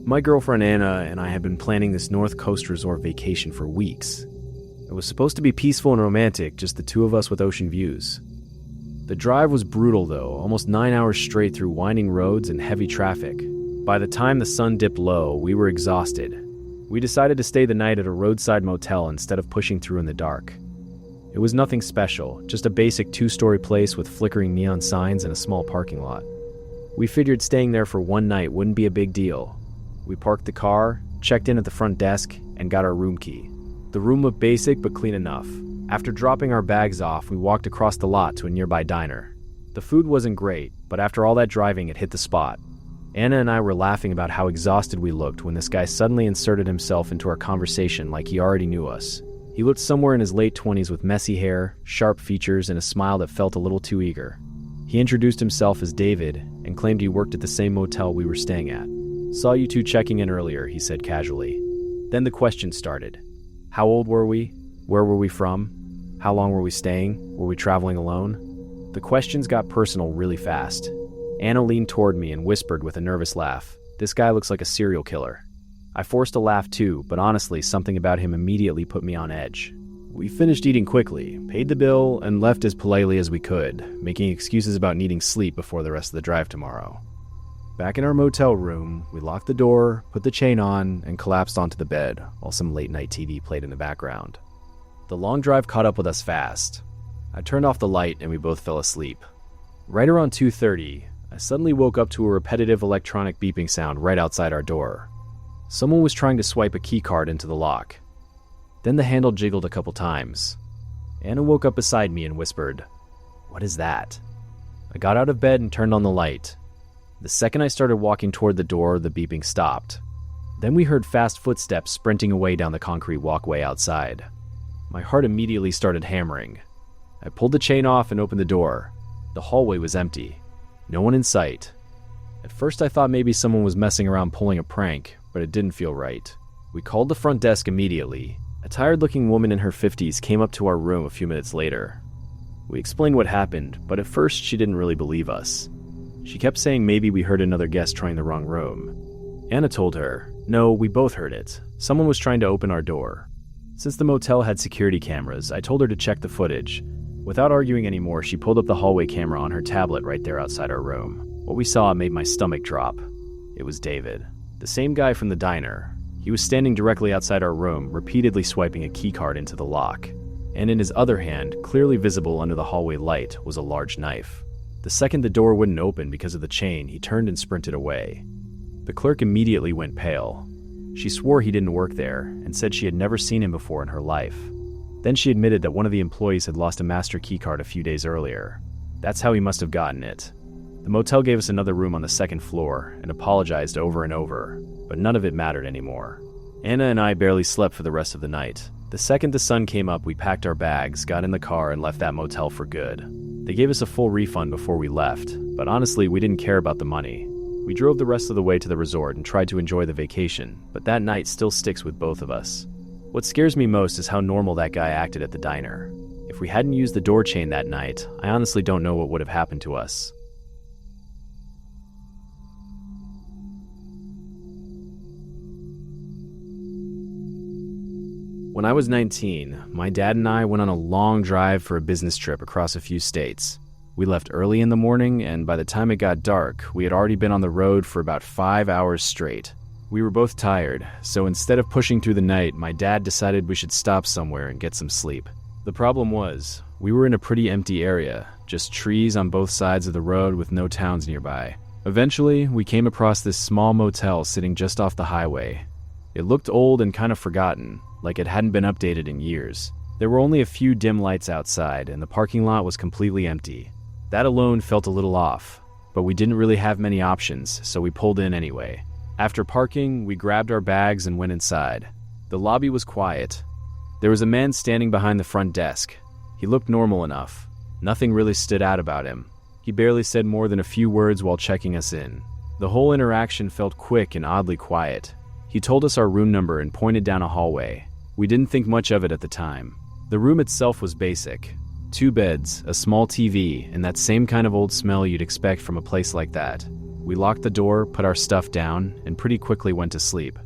My girlfriend Anna and I had been planning this North Coast resort vacation for weeks. It was supposed to be peaceful and romantic, just the two of us with ocean views. The drive was brutal though, almost 9 hours straight through winding roads and heavy traffic. By the time the sun dipped low, we were exhausted. We decided to stay the night at a roadside motel instead of pushing through in the dark. It was nothing special, just a basic 2-story place with flickering neon signs and a small parking lot. We figured staying there for one night wouldn't be a big deal. We parked the car, checked in at the front desk, and got our room key. The room looked basic but clean enough. After dropping our bags off, we walked across the lot to a nearby diner. The food wasn't great, but after all that driving, it hit the spot. Anna and I were laughing about how exhausted we looked when this guy suddenly inserted himself into our conversation like he already knew us. He looked somewhere in his late 20s with messy hair, sharp features, and a smile that felt a little too eager. He introduced himself as David and claimed he worked at the same motel we were staying at. "Saw you two checking in earlier," he said casually. Then the questions started. How old were we? Where were we from? How long were we staying? Were we traveling alone? The questions got personal really fast. Anna leaned toward me and whispered with a nervous laugh, "This guy looks like a serial killer." I forced a laugh too, but honestly, something about him immediately put me on edge. We finished eating quickly, paid the bill, and left as politely as we could, making excuses about needing sleep before the rest of the drive tomorrow. Back in our motel room, we locked the door, put the chain on, and collapsed onto the bed while some late-night TV played in the background. The long drive caught up with us fast. I turned off the light and we both fell asleep. Right around 2:30, I suddenly woke up to a repetitive electronic beeping sound right outside our door. Someone was trying to swipe a keycard into the lock. Then the handle jiggled a couple times. Anna woke up beside me and whispered, "What is that?" I got out of bed and turned on the light. The second I started walking toward the door, the beeping stopped. Then we heard fast footsteps sprinting away down the concrete walkway outside. My heart immediately started hammering. I pulled the chain off and opened the door. The hallway was empty. No one in sight. At first I thought maybe someone was messing around pulling a prank, but it didn't feel right. We called the front desk immediately. A tired-looking woman in her 50s came up to our room a few minutes later. We explained what happened, but at first she didn't really believe us. She kept saying maybe we heard another guest trying the wrong room. Anna told her, "No, we both heard it. Someone was trying to open our door." Since the motel had security cameras, I told her to check the footage. Without arguing anymore, she pulled up the hallway camera on her tablet right there outside our room. What we saw made my stomach drop. It was David, the same guy from the diner. He was standing directly outside our room, repeatedly swiping a keycard into the lock. And in his other hand, clearly visible under the hallway light, was a large knife. The second the door wouldn't open because of the chain, he turned and sprinted away. The clerk immediately went pale. She swore he didn't work there and said she had never seen him before in her life. Then she admitted that one of the employees had lost a master keycard a few days earlier. That's how he must have gotten it. The motel gave us another room on the second floor and apologized over and over, but none of it mattered anymore. Anna and I barely slept for the rest of the night. The second the sun came up, we packed our bags, got in the car, and left that motel for good. They gave us a full refund before we left, but honestly, we didn't care about the money. We drove the rest of the way to the resort and tried to enjoy the vacation, but that night still sticks with both of us. What scares me most is how normal that guy acted at the diner. If we hadn't used the door chain that night, I honestly don't know what would have happened to us. When I was 19, my dad and I went on a long drive for a business trip across a few states. We left early in the morning, and by the time it got dark, we had already been on the road for about 5 hours straight. We were both tired, so instead of pushing through the night, my dad decided we should stop somewhere and get some sleep. The problem was, we were in a pretty empty area, just trees on both sides of the road with no towns nearby. Eventually, we came across this small motel sitting just off the highway. It looked old and kind of forgotten, like it hadn't been updated in years. There were only a few dim lights outside, and the parking lot was completely empty. That alone felt a little off, but we didn't really have many options, so we pulled in anyway. After parking, we grabbed our bags and went inside. The lobby was quiet. There was a man standing behind the front desk. He looked normal enough. Nothing really stood out about him. He barely said more than a few words while checking us in. The whole interaction felt quick and oddly quiet. He told us our room number and pointed down a hallway. We didn't think much of it at the time. The room itself was basic. 2 beds, a small TV, and that same kind of old smell you'd expect from a place like that. We locked the door, put our stuff down, and pretty quickly went to sleep.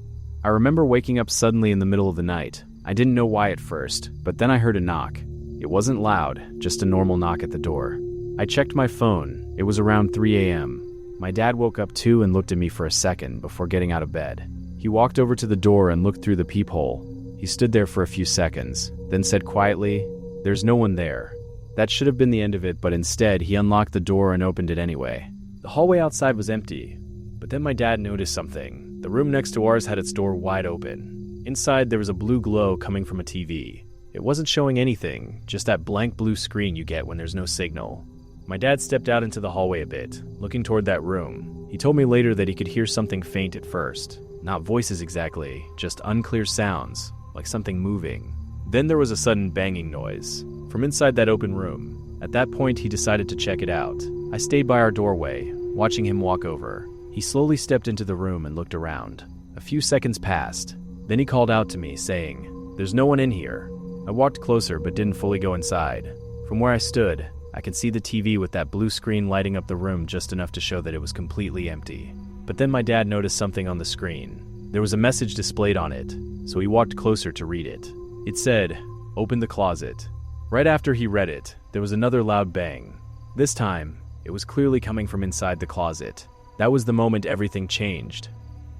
I remember waking up suddenly in the middle of the night. I didn't know why at first, but then I heard a knock. It wasn't loud, just a normal knock at the door. I checked my phone. It was around 3 a.m. My dad woke up too and looked at me for a second before getting out of bed. He walked over to the door and looked through the peephole. He stood there for a few seconds, then said quietly, "There's no one there." That should have been the end of it, but instead he unlocked the door and opened it anyway. The hallway outside was empty, but then my dad noticed something. The room next to ours had its door wide open. Inside there was a blue glow coming from a TV. It wasn't showing anything, just that blank blue screen you get when there's no signal. My dad stepped out into the hallway a bit, looking toward that room. He told me later that he could hear something faint at first. Not voices exactly, just unclear sounds, like something moving. Then there was a sudden banging noise from inside that open room. At that point, he decided to check it out. I stayed by our doorway, watching him walk over. He slowly stepped into the room and looked around. A few seconds passed. Then he called out to me, saying, "There's no one in here." I walked closer but didn't fully go inside. From where I stood, I could see the TV with that blue screen lighting up the room just enough to show that it was completely empty. But then my dad noticed something on the screen. There was a message displayed on it, so he walked closer to read it. It said, "Open the closet." Right after he read it, there was another loud bang. This time, it was clearly coming from inside the closet. That was the moment everything changed.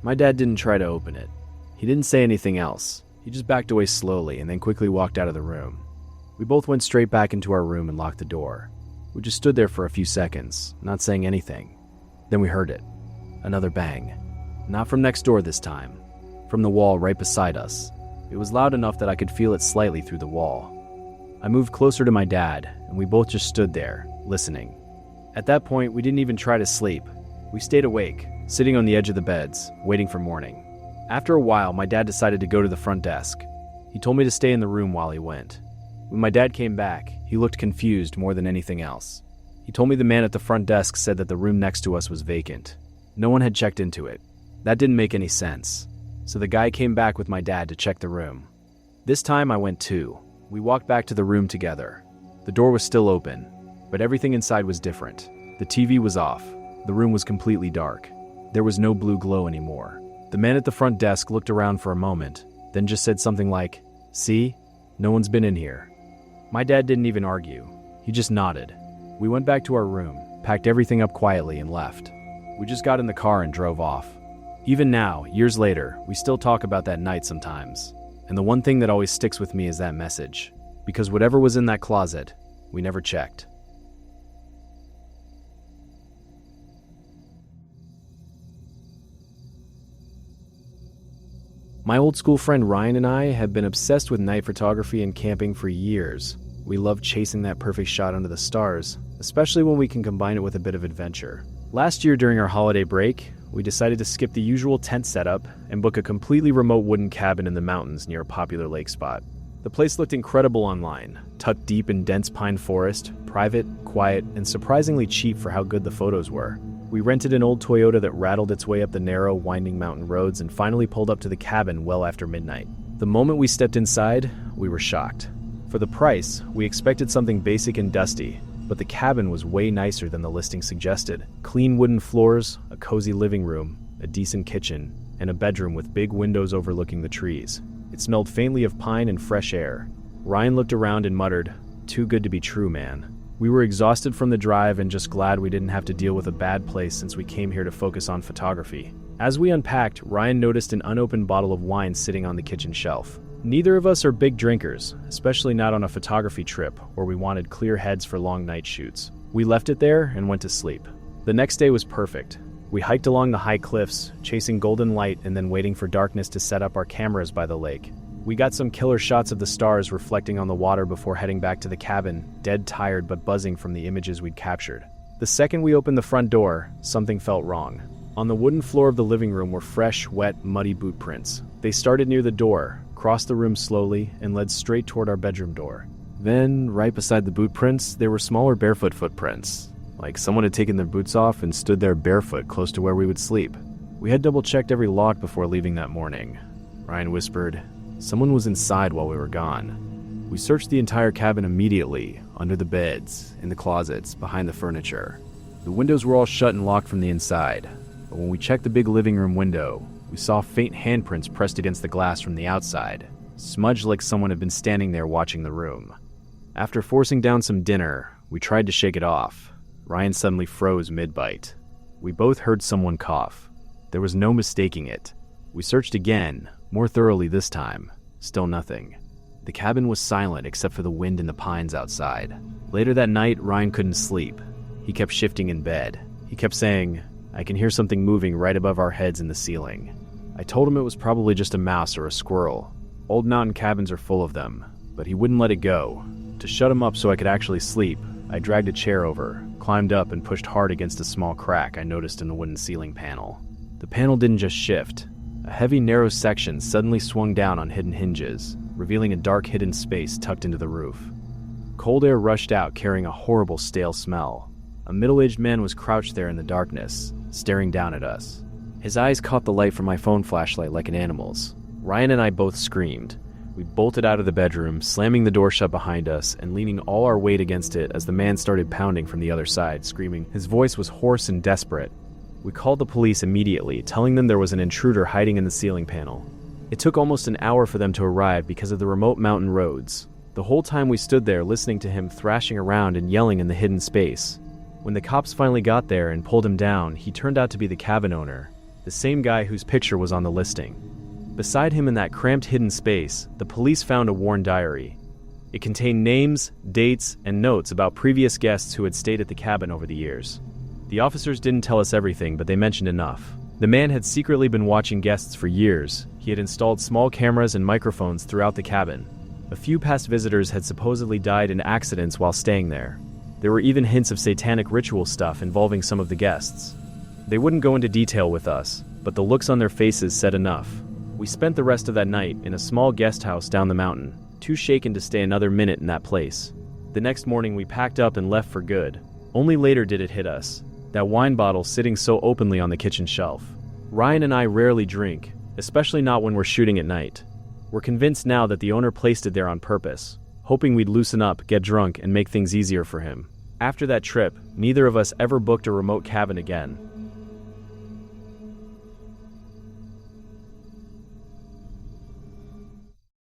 My dad didn't try to open it. He didn't say anything else. He just backed away slowly and then quickly walked out of the room. We both went straight back into our room and locked the door. We just stood there for a few seconds, not saying anything. Then we heard it. Another bang. Not from next door this time. From the wall right beside us. It was loud enough that I could feel it slightly through the wall. I moved closer to my dad, and we both just stood there, listening. At that point, we didn't even try to sleep. We stayed awake, sitting on the edge of the beds, waiting for morning. After a while, my dad decided to go to the front desk. He told me to stay in the room while he went. When my dad came back, he looked confused more than anything else. He told me the man at the front desk said that the room next to us was vacant. No one had checked into it. That didn't make any sense. So the guy came back with my dad to check the room. This time I went too. We walked back to the room together. The door was still open, but everything inside was different. The TV was off. The room was completely dark. There was no blue glow anymore. The man at the front desk looked around for a moment, then just said something like, "See? No one's been in here." My dad didn't even argue. He just nodded. We went back to our room, packed everything up quietly, and left. We just got in the car and drove off. Even now, years later, we still talk about that night sometimes. And the one thing that always sticks with me is that message. Because whatever was in that closet, we never checked. My old school friend Ryan and I have been obsessed with night photography and camping for years. We love chasing that perfect shot under the stars, especially when we can combine it with a bit of adventure. Last year during our holiday break, we decided to skip the usual tent setup and book a completely remote wooden cabin in the mountains near a popular lake spot. The place looked incredible online, tucked deep in dense pine forest, private, quiet, and surprisingly cheap for how good the photos were. We rented an old Toyota that rattled its way up the narrow, winding mountain roads and finally pulled up to the cabin well after midnight. The moment we stepped inside, we were shocked. For the price, we expected something basic and dusty, but the cabin was way nicer than the listing suggested. Clean wooden floors, a cozy living room, a decent kitchen, and a bedroom with big windows overlooking the trees. It smelled faintly of pine and fresh air. Ryan looked around and muttered, "Too good to be true, man." We were exhausted from the drive and just glad we didn't have to deal with a bad place since we came here to focus on photography. As we unpacked, Ryan noticed an unopened bottle of wine sitting on the kitchen shelf. Neither of us are big drinkers, especially not on a photography trip where we wanted clear heads for long night shoots. We left it there and went to sleep. The next day was perfect. We hiked along the high cliffs, chasing golden light and then waiting for darkness to set up our cameras by the lake. We got some killer shots of the stars reflecting on the water before heading back to the cabin, dead tired but buzzing from the images we'd captured. The second we opened the front door, something felt wrong. On the wooden floor of the living room were fresh, wet, muddy boot prints. They started near the door, crossed the room slowly, and led straight toward our bedroom door. Then, right beside the boot prints, there were smaller barefoot footprints. Like someone had taken their boots off and stood there barefoot close to where we would sleep. We had double-checked every lock before leaving that morning. Ryan whispered, "Someone was inside while we were gone." We searched the entire cabin immediately, under the beds, in the closets, behind the furniture. The windows were all shut and locked from the inside, but when we checked the big living room window, we saw faint handprints pressed against the glass from the outside, smudged like someone had been standing there watching the room. After forcing down some dinner, we tried to shake it off. Ryan suddenly froze mid-bite. We both heard someone cough. There was no mistaking it. We searched again, more thoroughly this time. Still nothing. The cabin was silent except for the wind in the pines outside. Later that night, Ryan couldn't sleep. He kept shifting in bed. He kept saying, "I can hear something moving right above our heads in the ceiling." I told him it was probably just a mouse or a squirrel. Old mountain cabins are full of them, but he wouldn't let it go. To shut him up so I could actually sleep, I dragged a chair over, climbed up, and pushed hard against a small crack I noticed in the wooden ceiling panel. The panel didn't just shift. A heavy, narrow section suddenly swung down on hidden hinges, revealing a dark, hidden space tucked into the roof. Cold air rushed out, carrying a horrible, stale smell. A middle-aged man was crouched there in the darkness, staring down at us. His eyes caught the light from my phone flashlight like an animal's. Ryan and I both screamed. We bolted out of the bedroom, slamming the door shut behind us and leaning all our weight against it as the man started pounding from the other side, screaming. His voice was hoarse and desperate. We called the police immediately, telling them there was an intruder hiding in the ceiling panel. It took almost an hour for them to arrive because of the remote mountain roads. The whole time we stood there listening to him thrashing around and yelling in the hidden space. When the cops finally got there and pulled him down, he turned out to be the cabin owner, the same guy whose picture was on the listing. Beside him in that cramped hidden space, the police found a worn diary. It contained names, dates, and notes about previous guests who had stayed at the cabin over the years. The officers didn't tell us everything, but they mentioned enough. The man had secretly been watching guests for years. He had installed small cameras and microphones throughout the cabin. A few past visitors had supposedly died in accidents while staying there. There were even hints of satanic ritual stuff involving some of the guests. They wouldn't go into detail with us, but the looks on their faces said enough. We spent the rest of that night in a small guest house down the mountain, too shaken to stay another minute in that place. The next morning we packed up and left for good. Only later did it hit us, that wine bottle sitting so openly on the kitchen shelf. Ryan and I rarely drink, especially not when we're shooting at night. We're convinced now that the owner placed it there on purpose, hoping we'd loosen up, get drunk, and make things easier for him. After that trip, neither of us ever booked a remote cabin again.